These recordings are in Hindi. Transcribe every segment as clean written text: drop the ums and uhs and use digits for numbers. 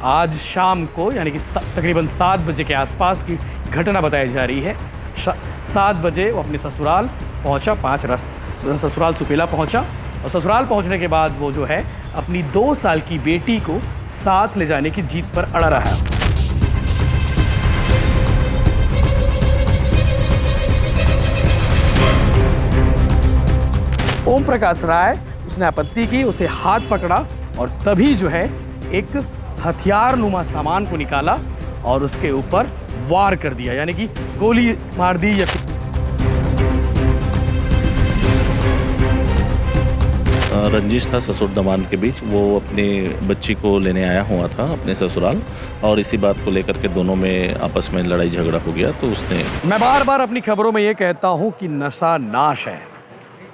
आज शाम को यानी कि तकरीबन 7 बजे के आसपास की घटना बताई जा रही है। 7 बजे वो अपने ससुराल पहुंचा, ससुराल सुपेला पहुंचा और ससुराल पहुंचने के बाद वो जो है अपनी 2 साल की बेटी को साथ ले जाने की जिद पर अड़ा रहा। ओम प्रकाश राय उसने आपत्ति की, उसे हाथ पकड़ा और तभी जो है एक हथियार नुमा सामान को निकाला और उसके ऊपर वार कर दिया, यानी कि गोली मार दी। या रंजिश था ससुर दमाद के बीच। वो अपनी बच्ची को लेने आया हुआ था अपने ससुराल और इसी बात को लेकर के दोनों में आपस में लड़ाई झगड़ा हो गया। तो उसने मैं बार बार अपनी खबरों में ये कहता हूँ कि नशा नाश है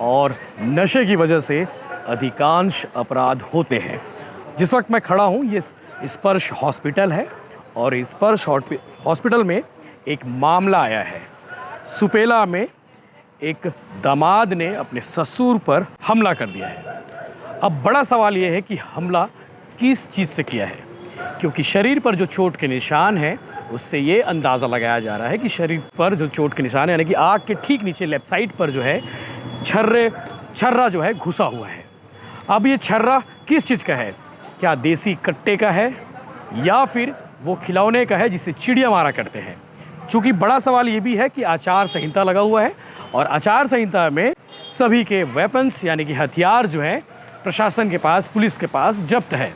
और नशे की वजह से अधिकांश अपराध होते हैं। जिस वक्त मैं खड़ा हूँ ये स्पर्श हॉस्पिटल है और स्पर्श हॉस्पिटल में एक मामला आया है। सुपेला में एक दामाद ने अपने ससुर पर हमला कर दिया है। अब बड़ा सवाल ये है कि हमला किस चीज़ से किया है, क्योंकि शरीर पर जो चोट के निशान हैं उससे ये अंदाज़ा लगाया जा रहा है कि शरीर पर जो चोट के निशान है यानी कि आँख के ठीक नीचे लेफ्ट साइड पर जो है छर्रा जो है घुसा हुआ है। अब ये छर्रा किस चीज़ का है? क्या देसी कट्टे का है या फिर वो खिलौने का है जिससे चिड़िया मारा करते हैं? चूँकि बड़ा सवाल ये भी है कि आचार संहिता लगा हुआ है और आचार संहिता में सभी के वेपन्स यानी कि हथियार जो हैं प्रशासन के पास, पुलिस के पास जब्त है।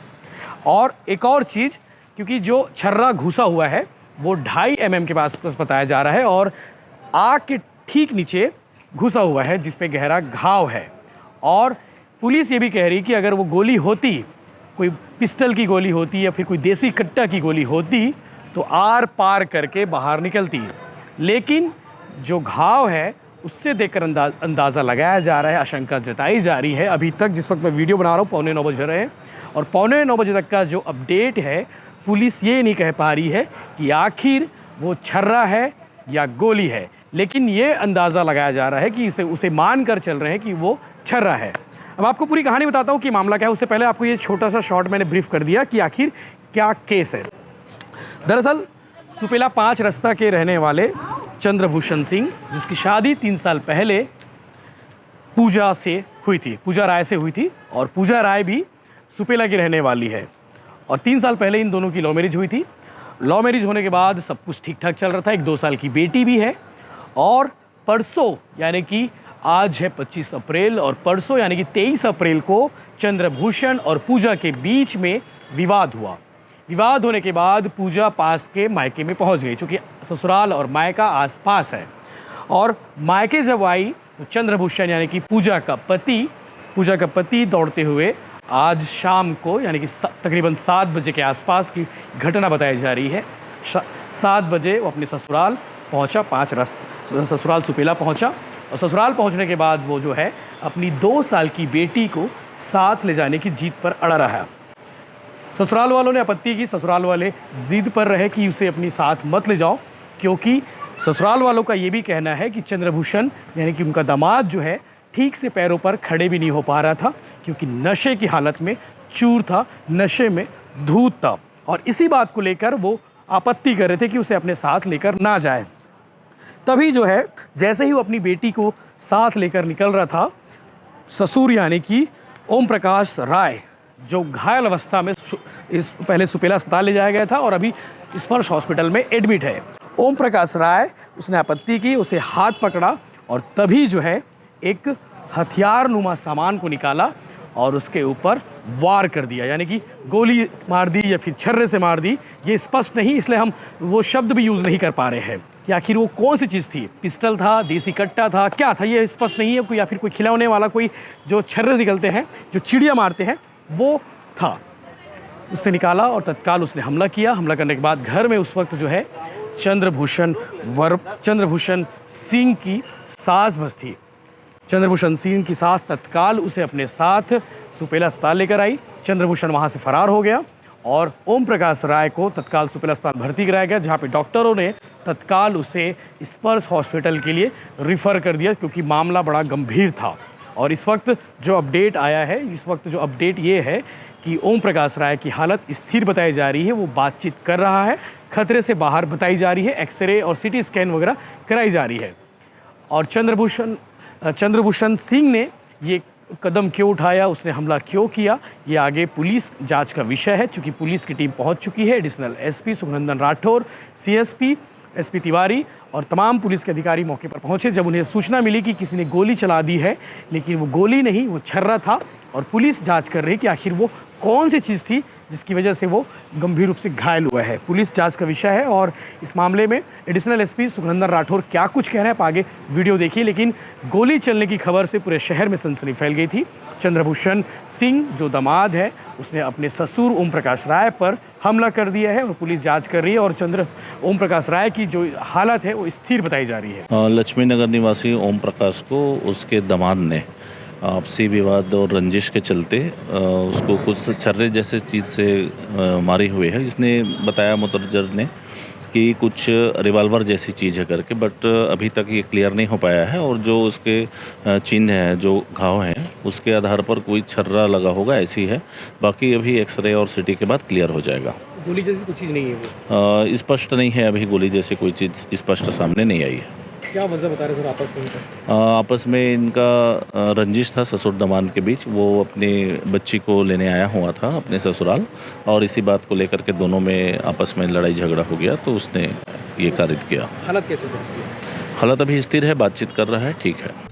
और एक और चीज़, क्योंकि जो छर्रा घुसा हुआ है वो 2.5 mm के पास बताया जा रहा है और आँख के ठीक नीचे घुसा हुआ है जिस पे गहरा घाव है। और पुलिस ये भी कह रही कि अगर वो गोली होती, कोई पिस्टल की गोली होती या फिर कोई देसी कट्टा की गोली होती तो आर पार करके बाहर निकलती, लेकिन जो घाव है उससे देखकर अंदाज़ा लगाया जा रहा है, आशंका जताई जा रही है। अभी तक जिस वक्त मैं वीडियो बना रहा हूँ 8:45 बज रहे हैं और 8:45 बजे तक का जो अपडेट है, पुलिस ये नहीं कह पा रही है कि आखिर वो छर्रा है या गोली है, लेकिन ये अंदाज़ा लगाया जा रहा है कि उसे मान कर चल रहे हैं कि वो छर्रा है। अब आपको पूरी कहानी बताता हूँ कि मामला क्या है। उससे पहले आपको ये छोटा सा शॉर्ट मैंने ब्रीफ कर दिया कि आखिर क्या केस है। दरअसल सुपेला 5 रास्ता के रहने वाले चंद्रभूषण सिंह, जिसकी शादी 3 साल पहले पूजा से हुई थी, पूजा राय से हुई थी और पूजा राय भी सुपेला की रहने वाली है और 3 साल पहले इन दोनों की लव मैरिज हुई थी। लव मैरिज होने के बाद सब कुछ ठीक ठाक चल रहा था। एक 2 साल की बेटी भी है और परसों यानी कि आज है 25 अप्रैल और परसों यानी कि 23 अप्रैल को चंद्रभूषण और पूजा के बीच में विवाद हुआ। विवाद होने के बाद पूजा पास के मायके में पहुंच गई, क्योंकि ससुराल और मायका आसपास है। और मायके जब आई तो चंद्रभूषण यानी कि पूजा का पति दौड़ते हुए आज शाम को यानी कि तकरीबन 7 बजे के आसपास की घटना बताई जा रही है। 7 बजे वो अपने ससुराल पहुंचा, ससुराल सुपेला पहुंचा और ससुराल पहुंचने के बाद वो जो है अपनी 2 साल की बेटी को साथ ले जाने की जिद पर अड़ा रहा। ससुराल वालों ने आपत्ति की, ससुराल वाले जिद पर रहे कि उसे अपनी साथ मत ले जाओ, क्योंकि ससुराल वालों का ये भी कहना है कि चंद्रभूषण यानी कि उनका दामाद जो है ठीक से पैरों पर खड़े भी नहीं हो पा रहा था, क्योंकि नशे की हालत में चूर था, नशे में धूत था और इसी बात को लेकर वो आपत्ति कर रहे थे कि उसे अपने साथ लेकर ना जाए। तभी जो है जैसे ही वो अपनी बेटी को साथ लेकर निकल रहा था, ससुर यानी कि ओम प्रकाश राय जो घायल अवस्था में पहले सुपेला अस्पताल ले जाया गया था और अभी स्पर्श हॉस्पिटल में एडमिट है। ओम प्रकाश राय उसने आपत्ति की, उसे हाथ पकड़ा और तभी जो है एक हथियार नुमा सामान को निकाला और उसके ऊपर वार कर दिया, यानी कि गोली मार दी या फिर छर्रे से मार दी। ये स्पष्ट नहीं, इसलिए हम वो शब्द भी यूज़ नहीं कर पा रहे हैं कि आखिर वो कौन सी चीज़ थी, पिस्टल था, देसी कट्टा था, क्या था, ये स्पष्ट नहीं है। कोई या फिर कोई खिलौने वाला कोई जो छर्रे निकलते हैं, जो चिड़िया मारते हैं, वो था। उससे निकाला और तत्काल उसने हमला किया। हमला करने के बाद घर में उस वक्त जो है चंद्रभूषण सिंह की सास बस थी। चंद्रभूषण सिंह की सास तत्काल उसे अपने साथ सुपेला अस्पताल लेकर आई। चंद्रभूषण वहाँ से फरार हो गया और ओम प्रकाश राय को तत्काल सुपेला अस्पताल भर्ती कराया गया, जहाँ पे डॉक्टरों ने तत्काल उसे स्पर्श हॉस्पिटल के लिए रिफ़र कर दिया, क्योंकि मामला बड़ा गंभीर था। और इस वक्त जो अपडेट आया है, इस वक्त जो अपडेट ये है कि ओम प्रकाश राय की हालत स्थिर बताई जा रही है, वो बातचीत कर रहा है, खतरे से बाहर बताई जा रही है, एक्सरे और सीटी स्कैन वगैरह कराई जा रही है। और चंद्रभूषण सिंह ने ये कदम क्यों उठाया, उसने हमला क्यों किया, ये आगे पुलिस जांच का विषय है। चूँकि पुलिस की टीम पहुंच चुकी है, additional SP Sukhnandan Rathore, CSP SP Tiwari और तमाम पुलिस के अधिकारी मौके पर पहुंचे जब उन्हें सूचना मिली कि किसी ने गोली चला दी है, लेकिन वो गोली नहीं, वो छर्रा था। और पुलिस जांच कर रही है कि आखिर वो कौन सी चीज़ थी जिसकी वजह से वो गंभीर रूप से घायल हुआ है। पुलिस जांच का विषय है और इस मामले में एडिशनल एसपी सुखनंदन राठौर क्या कुछ कह रहे हैं आप आगे वीडियो देखिए। लेकिन गोली चलने की खबर से पूरे शहर में सनसनी फैल गई थी। चंद्रभूषण सिंह जो दामाद है, उसने अपने ससुर ओम प्रकाश राय पर हमला कर दिया है और पुलिस जांच कर रही है। और ओम प्रकाश राय की जो हालत है वो स्थिर बताई जा रही है। लक्ष्मी नगर निवासी ओम प्रकाश को उसके दामाद ने आपसी विवाद और रंजिश के चलते उसको कुछ छर्रे जैसे चीज़ से मारे हुए है, जिसने बताया मुतरजर ने कि कुछ रिवाल्वर जैसी चीज़ है करके, बट अभी तक ये क्लियर नहीं हो पाया है। और जो उसके चिन्ह है, जो घाव हैं, उसके आधार पर कोई छर्रा लगा होगा, ऐसी है। बाकी अभी एक्सरे और सीटी के बाद क्लियर हो जाएगा। गोली जैसी कुछ चीज़ नहीं है वो? स्पष्ट नहीं है, अभी गोली जैसी कोई चीज़ स्पष्ट सामने नहीं आई है। क्या वजह बता रहे सर आपस में इनका? आपस में इनका रंजिश था ससुर दामाद के बीच। वो अपनी बच्ची को लेने आया हुआ था अपने ससुराल, और इसी बात को लेकर के दोनों में आपस में लड़ाई झगड़ा हो गया, तो उसने ये कारित किया। हालत कैसे सर उसकी? हालत अभी स्थिर है, बातचीत कर रहा है, ठीक है।